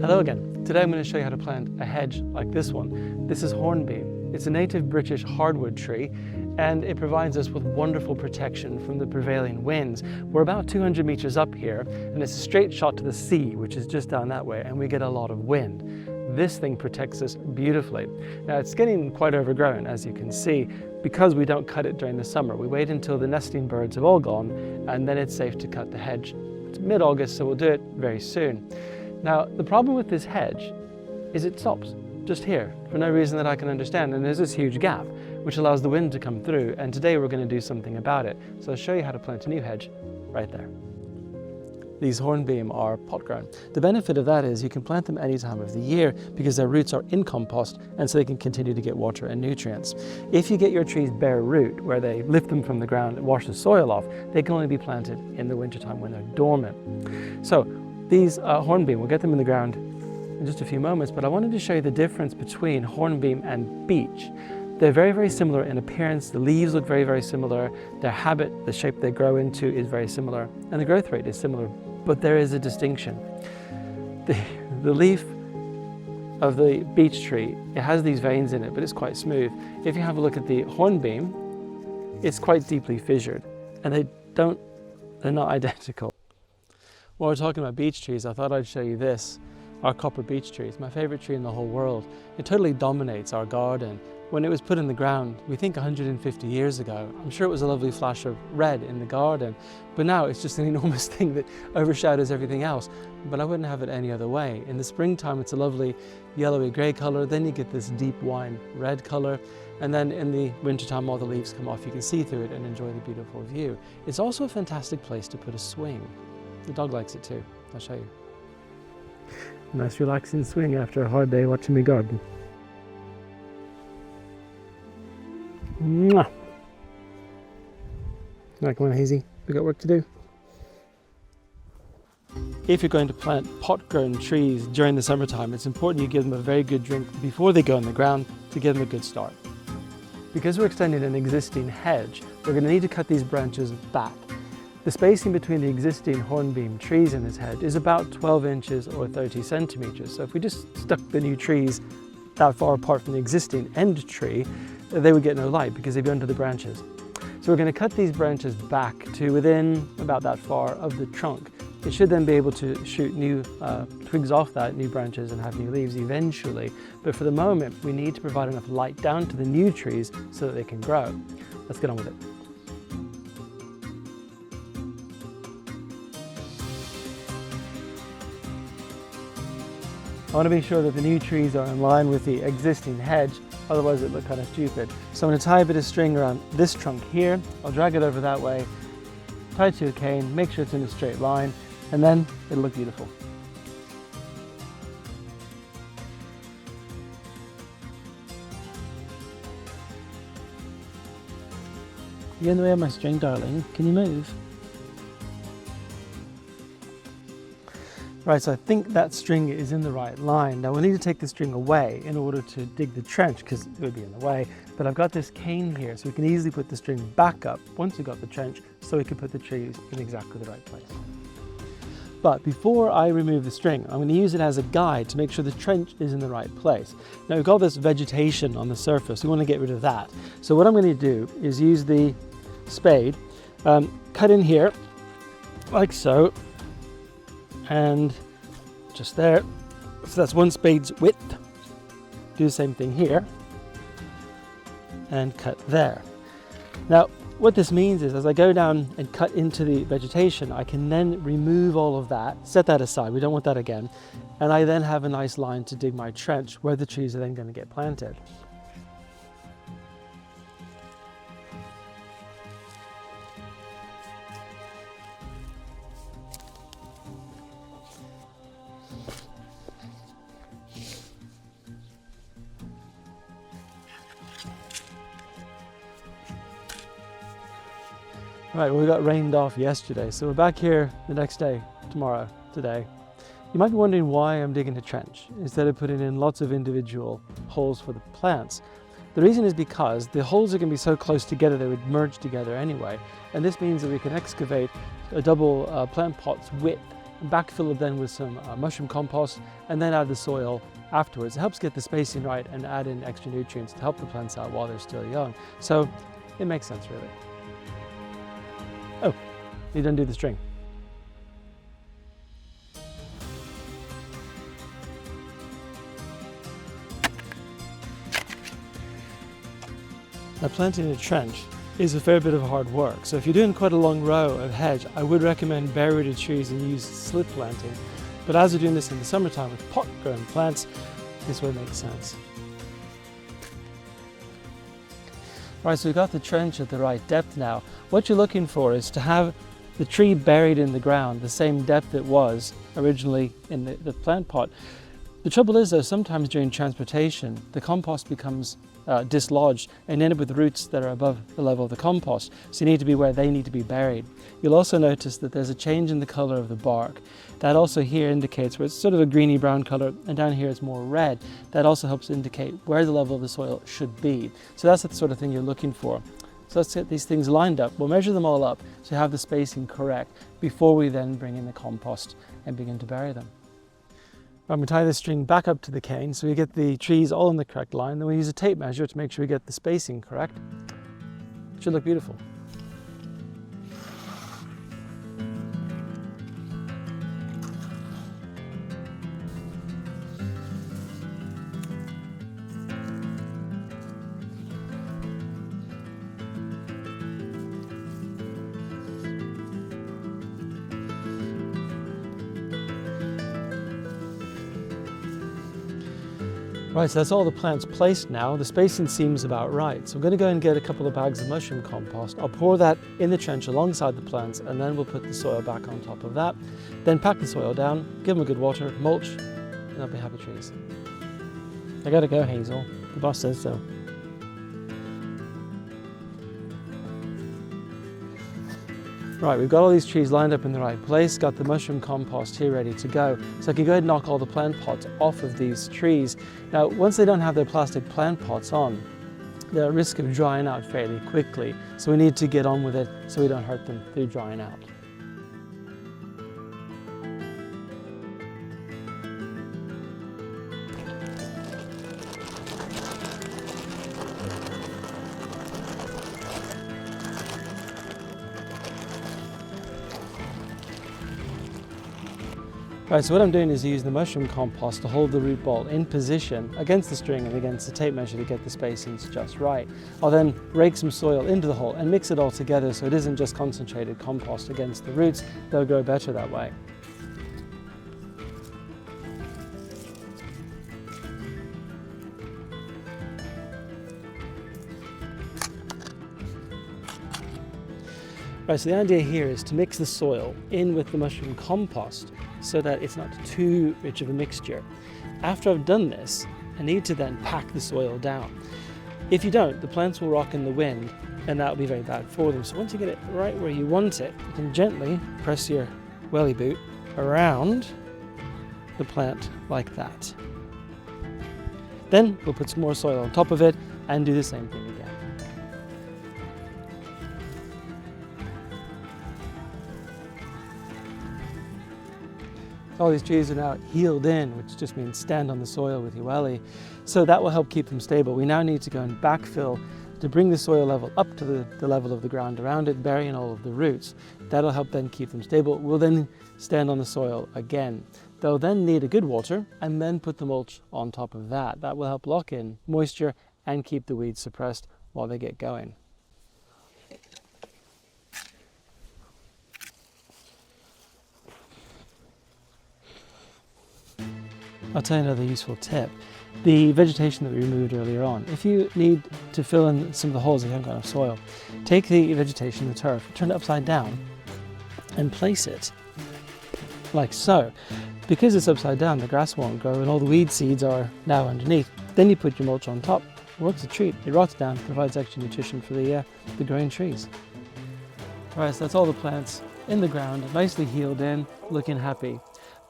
Hello again. Today I'm going to show you how to plant a hedge like this one. This is hornbeam. It's a native British hardwood tree and it provides us with wonderful protection from the prevailing winds. We're about 200 meters up here and it's a straight shot to the sea, which is just down that way, and we get a lot of wind. This thing protects us beautifully. Now it's getting quite overgrown, as you can see, because we don't cut it during the summer. We wait until the nesting birds have all gone and then it's safe to cut the hedge. It's mid-August, so we'll do it very soon. Now, the problem with this hedge is it stops just here for no reason that I can understand, and there's this huge gap which allows the wind to come through, and today we're going to do something about it. So I'll show you how to plant a new hedge right there. These hornbeam are pot grown. The benefit of that is you can plant them any time of the year because their roots are in compost and so they can continue to get water and nutrients. If you get your trees bare root, where they lift them from the ground and wash the soil off, they can only be planted in the wintertime when they're dormant. So these hornbeam, we'll get them in the ground in just a few moments, but I wanted to show you the difference between hornbeam and beech. They're very, very similar in appearance. The leaves look very, very similar. Their habit, the shape they grow into, is very similar, and the growth rate is similar, but there is a distinction. The leaf of the beech tree, it has these veins in it, but it's quite smooth. If you have a look at the hornbeam, it's quite deeply fissured, and they're not identical. While we're talking about beech trees, I thought I'd show you this. Our copper beech tree. It's my favorite tree in the whole world. It totally dominates our garden. When it was put in the ground, we think 150 years ago, I'm sure it was a lovely flash of red in the garden, but now it's just an enormous thing that overshadows everything else. But I wouldn't have it any other way. In the springtime, it's a lovely yellowy gray color, then you get this deep wine red color, and then in the wintertime, all the leaves come off, you can see through it and enjoy the beautiful view. It's also a fantastic place to put a swing. The dog likes it too. I'll show you. Nice relaxing swing after a hard day watching my garden. Mwah. Right, come on, Hazy, we got work to do. If you're going to plant pot-grown trees during the summertime, it's important you give them a very good drink before they go in the ground to give them a good start. Because we're extending an existing hedge, we're going to need to cut these branches back. The spacing between the existing hornbeam trees in this hedge is about 12 inches or 30 centimeters. So if we just stuck the new trees that far apart from the existing end tree, they would get no light because they'd be under the branches. So we're going to cut these branches back to within about that far of the trunk. It should then be able to shoot new twigs off that, new branches, and have new leaves eventually. But for the moment, we need to provide enough light down to the new trees so that they can grow. Let's get on with it. I want to be sure that the new trees are in line with the existing hedge, otherwise it looks kind of stupid. So I'm going to tie a bit of string around this trunk here. I'll drag it over that way, tie it to a cane, make sure it's in a straight line, and then it'll look beautiful. You're in the way of my string, darling. Can you move? Right, so I think that string is in the right line. Now we'll need to take the string away in order to dig the trench because it would be in the way. But I've got this cane here so we can easily put the string back up once we've got the trench so we can put the trees in exactly the right place. But before I remove the string, I'm going to use it as a guide to make sure the trench is in the right place. Now we've got this vegetation on the surface, we want to get rid of that. So what I'm going to do is use the spade, cut in here like so, and just there. So that's one spade's width. Do the same thing here and cut there. Now what this means is as I go down and cut into the vegetation, I can then remove all of that, set that aside, we don't want that again, and I then have a nice line to dig my trench where the trees are then going to get planted. Right, well, we got rained off yesterday, so we're back here the next day, today. You might be wondering why I'm digging a trench instead of putting in lots of individual holes for the plants. The reason is because the holes are going to be so close together they would merge together anyway, and this means that we can excavate a double plant pot's width backfill it then with some mushroom compost, and then add the soil afterwards. It helps get the spacing right and add in extra nutrients to help the plants out while they're still young. So it makes sense, really. Oh, need to undo the string. Now, planting a trench is a fair bit of hard work. So if you're doing quite a long row of hedge, I would recommend bare-rooted trees and use slit planting. But as we're doing this in the summertime with pot-grown plants, this way makes sense. Right, so we've got the trench at the right depth now. What you're looking for is to have the tree buried in the ground, the same depth it was originally in the plant pot. The trouble is though, sometimes during transportation, the compost becomes dislodged and end up with roots that are above the level of the compost. So you need to be where they need to be buried. You'll also notice that there's a change in the color of the bark. That also here indicates where it's sort of a greeny brown color, and down here it's more red. That also helps indicate where the level of the soil should be. So that's the sort of thing you're looking for. So let's get these things lined up. We'll measure them all up so you have the spacing correct before we then bring in the compost and begin to bury them. I'm going to tie this string back up to the cane so we get the trees all in the correct line. Then we use a tape measure to make sure we get the spacing correct. It should look beautiful. Right, so that's all the plants placed now. The spacing seems about right. So I'm going to go and get a couple of bags of mushroom compost. I'll pour that in the trench alongside the plants, and then we'll put the soil back on top of that. Then pack the soil down, give them a good water, mulch, and they'll be happy trees. I gotta go, Hazel. The boss says so. Right, we've got all these trees lined up in the right place, got the mushroom compost here ready to go. So I can go ahead and knock all the plant pots off of these trees. Now, once they don't have their plastic plant pots on, they're at risk of drying out fairly quickly. So we need to get on with it so we don't hurt them through drying out. Right, so what I'm doing is use the mushroom compost to hold the root ball in position against the string and against the tape measure to get the spacings just right. I'll then rake some soil into the hole and mix it all together so it isn't just concentrated compost against the roots. They'll grow better that way. Right, so the idea here is to mix the soil in with the mushroom compost so that it's not too rich of a mixture. After I've done this, I need to then pack the soil down. If you don't, the plants will rock in the wind and that will be very bad for them. So once you get it right where you want it, you can gently press your welly boot around the plant like that. Then we'll put some more soil on top of it and do the same thing again. All these trees are now heeled in, which just means stand on the soil with your welly. So that will help keep them stable. We now need to go and backfill to bring the soil level up to the level of the ground around it, burying all of the roots. That'll help then keep them stable. We'll then stand on the soil again. They'll then need a good water and then put the mulch on top of that. That will help lock in moisture and keep the weeds suppressed while they get going. I'll tell you another useful tip. The vegetation that we removed earlier on, if you need to fill in some of the holes if you haven't got enough soil, take the vegetation, the turf, turn it upside down and place it like so. Because it's upside down, the grass won't grow and all the weed seeds are now underneath. Then you put your mulch on top. It works a treat. It rots down, provides extra nutrition for the growing trees. All right, so that's all the plants in the ground, nicely heeled in, looking happy.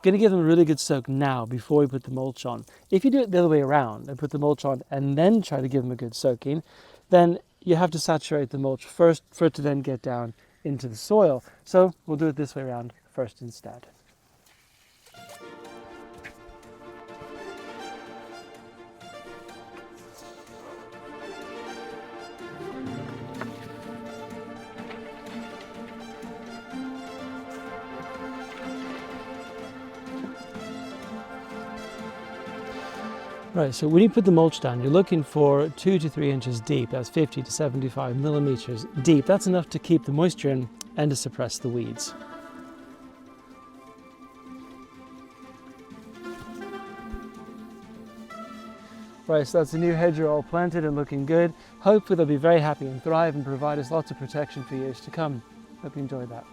Going to give them a really good soak now before we put the mulch on. If you do it the other way around and put the mulch on and then try to give them a good soaking, then you have to saturate the mulch first for it to then get down into the soil. So we'll do it this way around first instead. Right, so when you put the mulch down, you're looking for 2 to 3 inches deep. That's 50 to 75 millimeters deep. That's enough to keep the moisture in and to suppress the weeds. Right, so that's the new hedge all planted and looking good. Hopefully they'll be very happy and thrive and provide us lots of protection for years to come. Hope you enjoyed that.